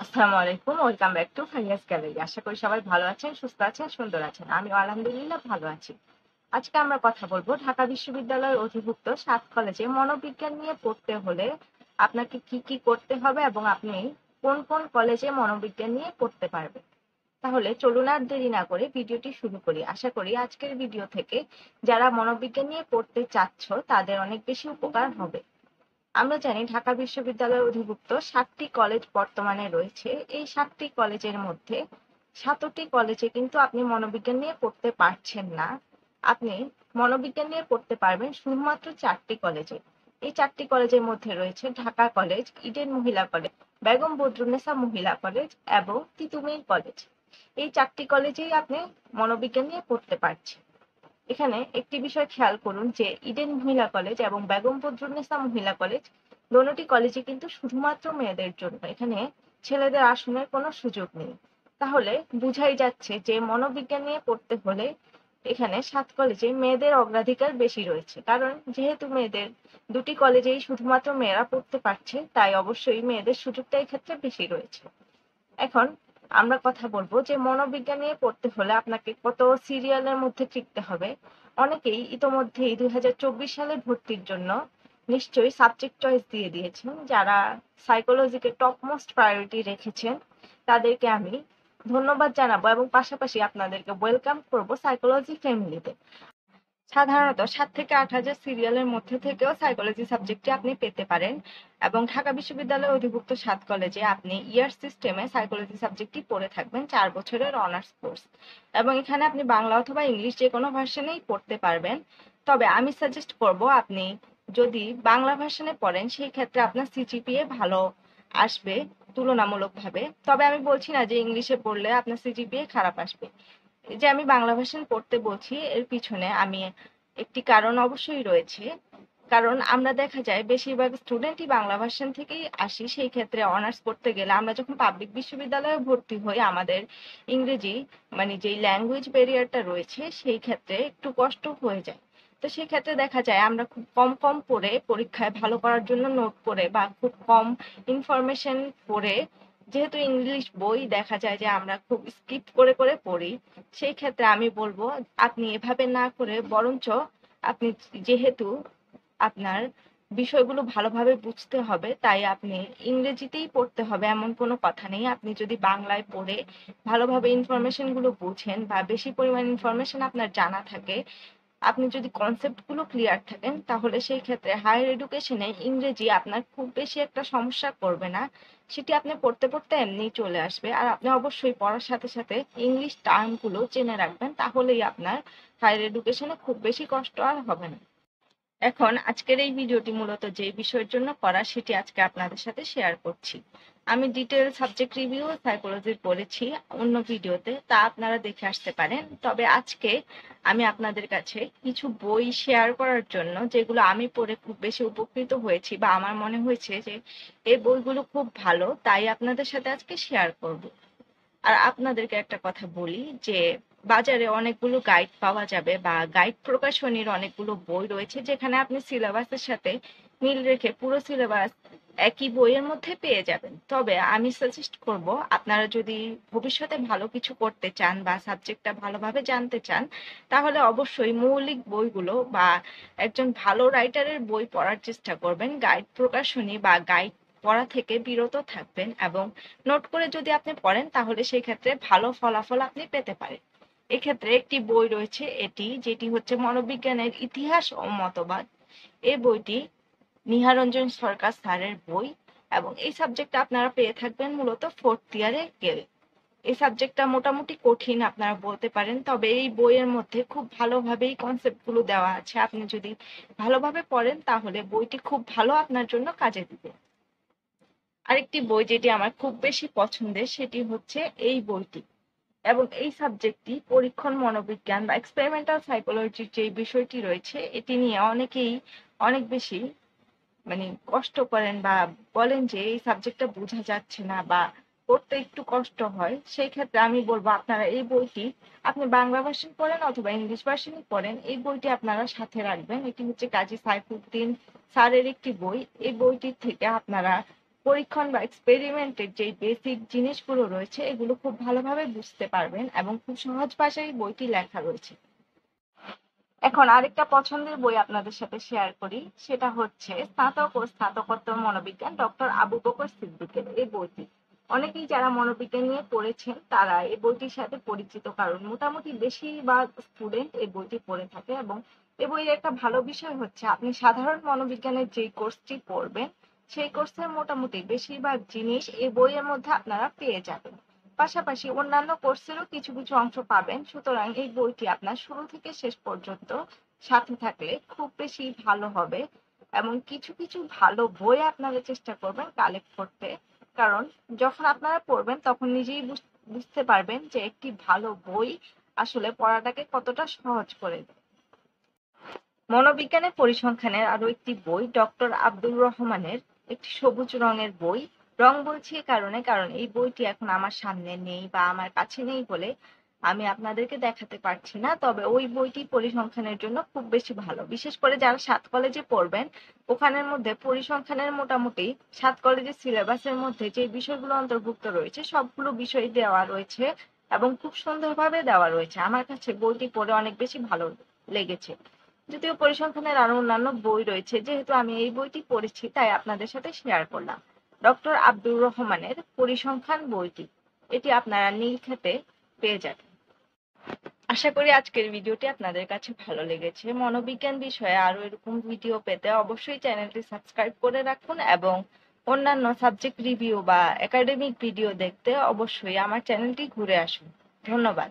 আসসালামু আলাইকুম, welcome back to ফারিয়াস gallery. আশা করি সবাই ভালো আছেন, সুস্থ আছেন, সুন্দর আছেন। আমি আলহামদুলিল্লাহ ভালো আছি। আজকে আমরা কথা বলবো ঢাকা বিশ্ববিদ্যালয়ের অধিভুক্ত 7 কলেজে মনোবিজ্ঞান নিয়ে পড়তে হলে আপনাকে কি কি করতে হবে এবং আপনি কোন কোন কলেজে মনোবিজ্ঞান নিয়ে পড়তে পারবেন। তাহলে চলুন আর দেরি না করে ভিডিওটি শুরু করি। আশা করি আজকের ভিডিও থেকে যারা মনোবিজ্ঞান নিয়ে পড়তে চাচ্ছ তাদের অনেক বেশি উপকার হবে। আমরা জানি ঢাকা বিশ্ববিদ্যালয়ের অধিভুক্ত 7টি কলেজ বর্তমানে রয়েছে। এই 7টি কলেজের মধ্যে 7টি কলেজে কিন্তু আপনি মনোবিজ্ঞান নিয়ে পড়তে পারছেন না। আপনি মনোবিজ্ঞান নিয়ে পড়তে পারবেন শুধুমাত্র 4টি কলেজে। এই 4টি কলেজের মধ্যে রয়েছে ঢাকা কলেজ, ইডেন মহিলা কলেজ, বেগম বদরুন্নেসা মহিলা কলেজ এবং তিতুমির কলেজ। এই 4টি কলেজেই আপনি মনোবিজ্ঞান নিয়ে পড়তে পারছেন। এখানে একটি বিষয় খেয়াল করুন যে ইডেন মহিলা কলেজ এবং বেগম বদরুন্নেসা মহিলা কলেজ দোনোটি কলেজে কিন্তু শুধুমাত্র মেয়েদের জন্য, এখানে ছেলেদের আসনের কোনো সুযোগ নেই। তাহলে বুঝাই যাচ্ছে যে মনোবিজ্ঞান নিয়ে পড়তে হলে এখানে 7 কলেজে মেয়েদের অগ্রাধিকার বেশি রয়েছে, কারণ যেহেতু মেয়েদের দুটি কলেজেই শুধুমাত্র মেয়েরা পড়তে পারছে, তাই অবশ্যই মেয়েদের সুযোগটা এই ক্ষেত্রে বেশি রয়েছে। এখন আমরা কথা বলবো যে মনোবিজ্ঞান নিয়ে পড়তে হলে আপনাকে কত সিরিয়ালের মধ্যে টিকতে হবে। অনেকেই ইতোমধ্যেই 2024 সালে ভর্তির জন্য নিশ্চয়ই সাবজেক্ট চয়েস দিয়ে দিয়েছেন। যারা সাইকোলজিকে টপ মোস্ট প্রায়োরিটি রেখেছেন তাদেরকে আমি ধন্যবাদ জানাবো এবং পাশাপাশি আপনাদেরকে ওয়েলকাম করব সাইকোলজি ফ্যামিলিতে। সাধারণত 7 থেকে 8,000 সিরিয়ালের মধ্যে থেকেও সাইকোলজি সাবজেক্টটি আপনি পেতে পারেন এবং ঢাকা বিশ্ববিদ্যালয়ের অধিভুক্ত 7 কলেজে আপনি ইয়ার সিস্টেমে সাইকোলজি সাবজেক্টটি পড়ে থাকবেন 4 বছরের অনার্স কোর্স, এবং এখানে আপনি বাংলা অথবা ইংলিশ যে কোনো ভার্সনেই পড়তে পারবেন। তবে আমি সাজেস্ট করব আপনি যদি বাংলা ভার্সনে পড়েন সেই ক্ষেত্রে আপনার সিজিপিএ ভালো আসবে তুলনামূলকভাবে। তবে আমি বলছি না যে ইংলিশে পড়লে আপনার সিজিপিএ খারাপ আসবে। এই যে আমি বাংলা ভার্সন পড়তে বলছি এর পিছনে আমি একটি কারণ অবশ্যই রয়েছে। কারণ আমরা দেখা যায় বেশিরভাগ স্টুডেন্টই বাংলা ভার্সন থেকেই আসি। সেই ক্ষেত্রে অনার্স পড়তে গেলে আমরা যখন পাবলিক বিশ্ববিদ্যালয়ে ভর্তি হই আমাদের ইংরেজি মানে যেই ল্যাঙ্গুয়েজ ব্যারিয়ারটা রয়েছে সেই ক্ষেত্রে একটু কষ্ট হয়ে যায়। তো সেই ক্ষেত্রে দেখা যায় আমরা খুব কম কম পড়ে পরীক্ষায় ভালো করার জন্য নোট করে বা খুব কম ইনফরমেশন পড়ে, যেহেতু ইংলিশ বই দেখা যায় যে আমরা খুব স্কিপ করে করে পড়ি, সেই ক্ষেত্রে আমি বলবো আপনি এভাবে না করে বরঞ্চ আপনি যেহেতু আপনার বিষয়গুলো ভালোভাবে বুঝতে হবে তাই আপনি ইংরেজিতেই পড়তে হবে এমন কোনো কথা নেই। আপনি যদি বাংলায় পড়ে ভালোভাবে ইনফরমেশন গুলো বুঝেন বা বেশি পরিমাণ ইনফরমেশন আপনার জানা থাকে, আপনি যদি কনসেপ্ট গুলো ক্লিয়ার থাকেন তাহলে সেই ক্ষেত্রে হায়ার এডুকেশনে ইংরেজি আপনার খুব বেশি একটা সমস্যা করবে না। সেটি আপনি পড়তে পড়তে এমনিই চলে আসবে। আর আপনি অবশ্যই পড়ার সাথে সাথে ইংলিশ টার্ম গুলো জেনে রাখবেন, তাহলেই আপনার হায়ার এডুকেশনে খুব বেশি কষ্ট আর হবে না। এখন আজকের এই ভিডিওটি মূলত যে বিষয়ের জন্য করা সেটি আজকে আপনাদের সাথে শেয়ার করছি। আমি ডিটেল সাবজেক্ট রিভিউ সাইকোলজির করেছি অন্য ভিডিওতে, তা আপনারা দেখে আসতে পারেন। তবে আজকে আমি আপনাদের কাছে কিছু বই শেয়ার করার জন্য যেগুলো আমি পড়ে খুব বেশি উপকৃত হয়েছি বা আমার মনে হয়েছে যে এই বইগুলো খুব ভালো, তাই আপনাদের সাথে আজকে শেয়ার করব। আর আপনাদেরকে একটা কথা বলি যে বাজারে অনেকগুলো গাইড পাওয়া যাবে বা গাইড প্রকাশনীর অনেকগুলো বই রয়েছে যেখানে আপনি সিলেবাসের সাথে মিল রেখে পুরো সিলেবাস একই বইয়ের মধ্যে পেয়ে যাবেন। তবে আমি সাজেস্ট করব আপনারা যদি ভবিষ্যতে ভালো কিছু করতে চান বা সাবজেক্টটা ভালোভাবে জানতে চান তাহলে অবশ্যই মৌলিক বইগুলো বা একজন ভালো রাইটারের বই পড়ার চেষ্টা করবেন। গাইড প্রকাশনী বা গাইড পড়া থেকে বিরত থাকবেন এবং নোট করে যদি আপনি পড়েন তাহলে সেই ক্ষেত্রে ভালো ফলাফল আপনি পেতে পারেন। এক্ষেত্রে একটি বই রয়েছে যেটি হচ্ছে মনোবিজ্ঞানের ইতিহাস ও মতবাদ। এই বইটি নিহারঞ্জন সরকার স্যারের বই এবং এই সাবজেক্টটা আপনারা পেয়ে থাকবেন মূলত 4th ইয়ারে গেলে। এই সাবজেক্টটা মোটামুটি কঠিন আপনারা বলতে পারেন, তবে এই বইয়ের মধ্যে খুব ভালোভাবেই কনসেপ্ট গুলো দেওয়া আছে। আপনি যদি ভালোভাবে পড়েন তাহলে বইটি খুব ভালো আপনার জন্য কাজে দিবে। আরেকটি বই যেটি আমার খুব বেশি পছন্দের সেটি হচ্ছে এই বইটি, এবং এই সাবজেক্টটি পরীক্ষণ মনোবিজ্ঞান বা এক্সপেরিমেন্টাল সাইকোলজির যে বিষয়টি রয়েছে এটি নিয়ে অনেকেই অনেক বেশি কষ্ট করেন বা বলেন যে এই সাবজেক্টটা বোঝা যাচ্ছে না বা পড়তে একটু কষ্ট হয়। সেই ক্ষেত্রে আমি বলবো আপনারা এই বইটি আপনি বাংলা ভার্সন পড়েন অথবা ইংলিশ ভার্সনই পড়েন, এই বইটি আপনারা সাথে রাখবেন। এটি হচ্ছে কাজী সাইফুদ্দিন স্যারের একটি বই। এই বইটির থেকে আপনারা পরীক্ষণ বা এক্সপেরিমেন্টের যে বেসিক জিনিসগুলো রয়েছে এগুলো খুব ভালোভাবে বুঝতে পারবেন এবং খুব সহজ ভাষায় বইটি লেখা রয়েছে। এখন আরেকটা পছন্দের বই আপনাদের সাথে শেয়ার করি, সেটা হচ্ছে স্নাতক ও স্নাতকোত্তর মনোবিজ্ঞান ডক্টর আবু বকর সিদ্দিকের এই বইটি। অনেকেই যারা মনোবিজ্ঞান নিয়ে পড়েছেন তারা এই বইটির সাথে পরিচিত, কারণ মোটামুটি বেশিরভাগ স্টুডেন্ট এই বইটি পড়ে থাকে। এবং এই বইয়ের একটা ভালো বিষয় হচ্ছে আপনি সাধারণ মনোবিজ্ঞানের যে কোর্সটি পড়বেন সেই কোর্সের মোটামুটি বেশিরভাগ জিনিস এই বইয়ের মধ্যে আপনারা পেয়ে যাবেন। পাশাপাশি অন্যান্য কোর্সেরও কিছু কিছু অংশ পাবেন। সুতরাং এই বইটি আপনার শুরু থেকে শেষ পর্যন্ত সাথে থাকলে খুব বেশি ভালো হবে। এবং কিছু কিছু ভালো বই আপনারা চেষ্টা করবেন কালেক্ট করতে, কারণ যখন আপনারা পড়বেন তখন নিজেই বুঝতে পারবেন যে একটি ভালো বই আসলে পড়াটাকে কতটা সহজ করে দেয়। মনোবিজ্ঞানের পরিসংখ্যানের আরো একটি বই ডক্টর আব্দুর রহমানের, একটি সবুজ রঙের বই। রং বলছি এই কারণে, কারণ এই বইটি এখন আমার সামনে নেই বা আমার কাছে নেই বলে আমি আপনাদেরকে দেখাতে পারছি না। তবে ওই বইটি পরিসংখ্যানের জন্য খুব বেশি ভালো, বিশেষ করে যারা 7 কলেজে পড়বেন ওখানের মধ্যে পরিসংখ্যানের মোটামুটি 7 কলেজের সিলেবাসের মধ্যে যে বিষয়গুলো অন্তর্ভুক্ত রয়েছে সবগুলো বিষয় দেওয়া রয়েছে এবং খুব সুন্দরভাবে দেওয়া রয়েছে। আমার কাছে বইটি পড়ে অনেক বেশি ভালো লেগেছে। যদিও পরিসংখ্যানের আরো অন্যান্য বই রয়েছে, যেহেতু আমি এই বইটি পড়েছি তাই আপনাদের সাথে শেয়ার করলাম। ডক্টর আব্দুর রহমানের পরিসংখ্যান বইটি, এটি আপনারা নীলক্ষেতে পেয়ে যাবেন। আশা করি আজকের ভিডিওটি আপনাদের কাছে ভালো লেগেছে। মনোবিজ্ঞান বিষয়ে আরো এরকম ভিডিও পেতে অবশ্যই চ্যানেলটি সাবস্ক্রাইব করে রাখুন এবং অন্যান্য সাবজেক্ট রিভিউ বা একাডেমিক ভিডিও দেখতে অবশ্যই আমার চ্যানেলটি ঘুরে আসুন। ধন্যবাদ।